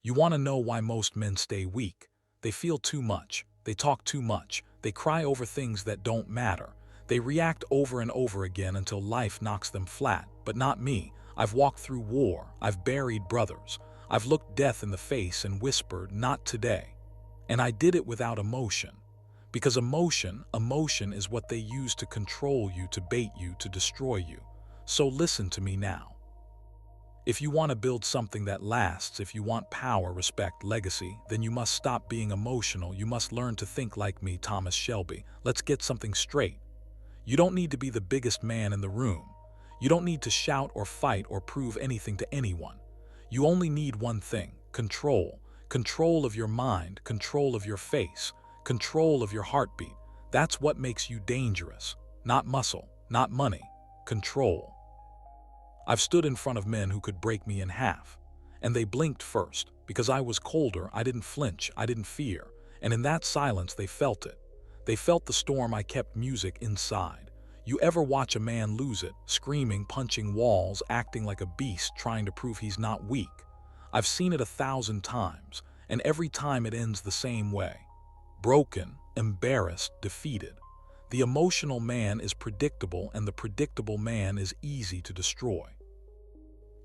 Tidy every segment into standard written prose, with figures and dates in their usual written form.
You want to know why most men stay weak? They feel too much. They talk too much. They cry over things that don't matter. They react over and over again until life knocks them flat. But not me. I've walked through war. I've buried brothers. I've looked death in the face and whispered, "Not today." And I did it without emotion. Because emotion is what they use to control you, to bait you, to destroy you. So listen to me now. If you want to build something that lasts, if you want power, respect, legacy, then you must stop being emotional. You must learn to think like me, Thomas Shelby. Let's get something straight. You don't need to be the biggest man in the room. You don't need to shout or fight or prove anything to anyone. You only need one thing: control. Control of your mind, control of your face, control of your heartbeat. That's what makes you dangerous. Not muscle, not money. Control. I've stood in front of men who could break me in half. And they blinked first. Because I was colder, I didn't flinch, I didn't fear. And in that silence, they felt it. They felt the storm. I kept music inside. You ever watch a man lose it, screaming, punching walls, acting like a beast, trying to prove he's not weak? I've seen it 1,000 times, and every time it ends the same way. Broken, embarrassed, defeated. The emotional man is predictable, and the predictable man is easy to destroy.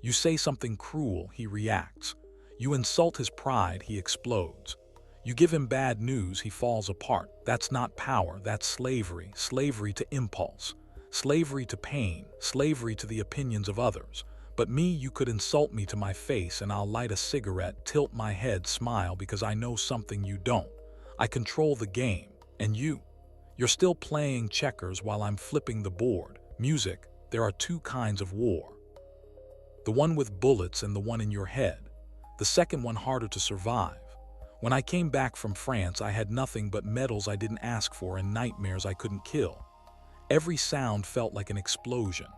You say something cruel, he reacts. You insult his pride, he explodes. You give him bad news, he falls apart. That's not power, that's slavery. Slavery to impulse. Slavery to pain. Slavery to the opinions of others. But me, you could insult me to my face and I'll light a cigarette, tilt my head, smile because I know something you don't. I control the game. And you're still playing checkers while I'm flipping the board. Music, there are two kinds of war. The one with bullets and the one in your head. The second one harder to survive. When I came back from France, I had nothing but medals I didn't ask for and nightmares I couldn't kill. Every sound felt like an explosion.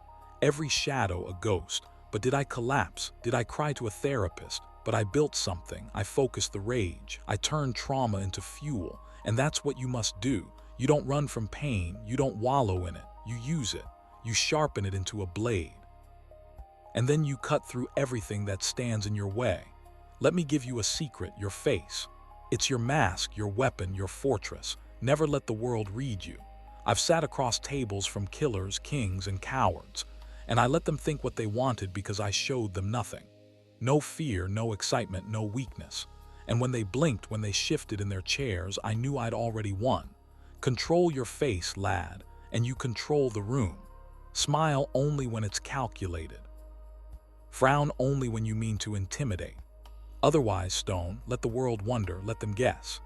Every shadow a ghost. But did I collapse? Did I cry to a therapist? But I built something. I focused the rage. I turned trauma into fuel. And that's what you must do. You don't run from pain. You don't wallow in it. You use it. You sharpen it into a blade. And then you cut through everything that stands in your way. Let me give you a secret: your face. It's your mask, your weapon, your fortress. Never let the world read you. I've sat across tables from killers, kings, and cowards, and I let them think what they wanted because I showed them nothing. No fear, no excitement, no weakness. And when they blinked, when they shifted in their chairs, I knew I'd already won. Control your face, lad, and you control the room. Smile only when it's calculated. Frown only when you mean to intimidate. Otherwise, stone, let the world wonder, let them guess.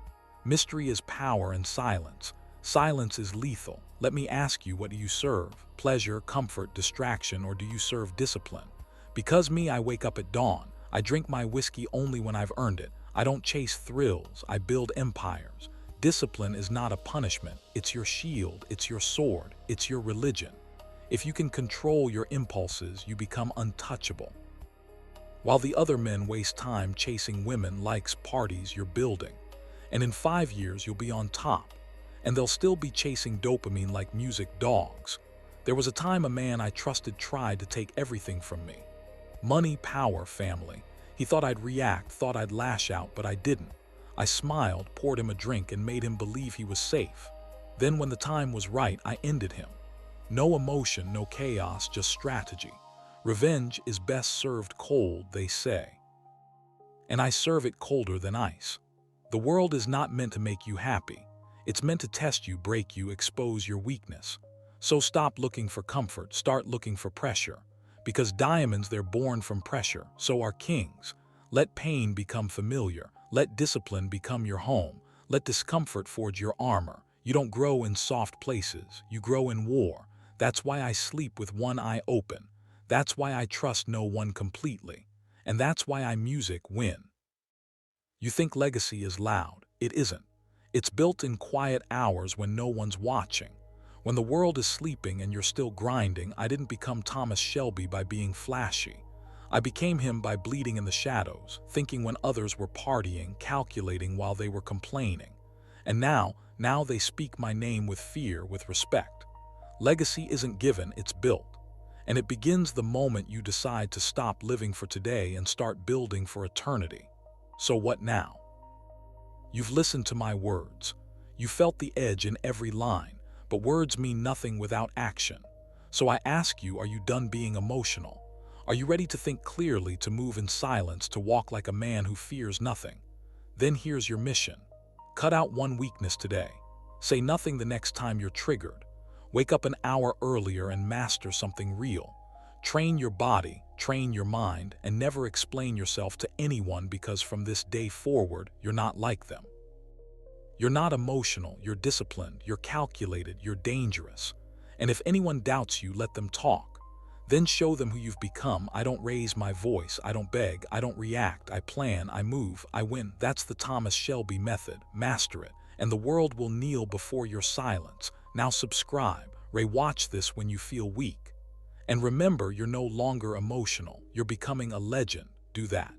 Mystery is power and silence. Silence is lethal. Let me ask you, what do you serve? Pleasure, comfort, distraction, or do you serve discipline? Because me, I wake up at dawn. I drink my whiskey only when I've earned it. I don't chase thrills, I build empires. Discipline is not a punishment. It's your shield, it's your sword, it's your religion. If you can control your impulses, you become untouchable. While the other men waste time chasing women, likes, parties, you're building. And in 5 years, you'll be on top. And they'll still be chasing dopamine like music dogs. There was a time a man I trusted tried to take everything from me. Money, power, family. He thought I'd react, thought I'd lash out, but I didn't. I smiled, poured him a drink, and made him believe he was safe. Then when the time was right, I ended him. No emotion, no chaos, just strategy. Revenge is best served cold, they say. And I serve it colder than ice. The world is not meant to make you happy. It's meant to test you, break you, expose your weakness. So stop looking for comfort, start looking for pressure. Because diamonds, they're born from pressure, so are kings. Let pain become familiar. Let discipline become your home. Let discomfort forge your armor. You don't grow in soft places, you grow in war. That's why I sleep with one eye open. That's why I trust no one completely. And that's why I music win. You think legacy is loud. It isn't. It's built in quiet hours when no one's watching. When the world is sleeping and you're still grinding. I didn't become Thomas Shelby by being flashy. I became him by bleeding in the shadows, thinking when others were partying, calculating while they were complaining. And now they speak my name with fear, with respect. Legacy isn't given, it's built. And it begins the moment you decide to stop living for today and start building for eternity. So what now? You've listened to my words. You felt the edge in every line, but words mean nothing without action. So I ask you, are you done being emotional? Are you ready to think clearly, to move in silence, to walk like a man who fears nothing? Then here's your mission. Cut out one weakness today. Say nothing the next time you're triggered. Wake up an hour earlier and master something real. Train your body, train your mind, and never explain yourself to anyone, because from this day forward, you're not like them. You're not emotional, you're disciplined, you're calculated, you're dangerous. And if anyone doubts you, let them talk. Then show them who you've become. I don't raise my voice, I don't beg, I don't react, I plan, I move, I win. That's the Thomas Shelby Method. Master it, and the world will kneel before your silence. Now subscribe, rewatch this when you feel weak. And remember, you're no longer emotional, you're becoming a legend. Do that.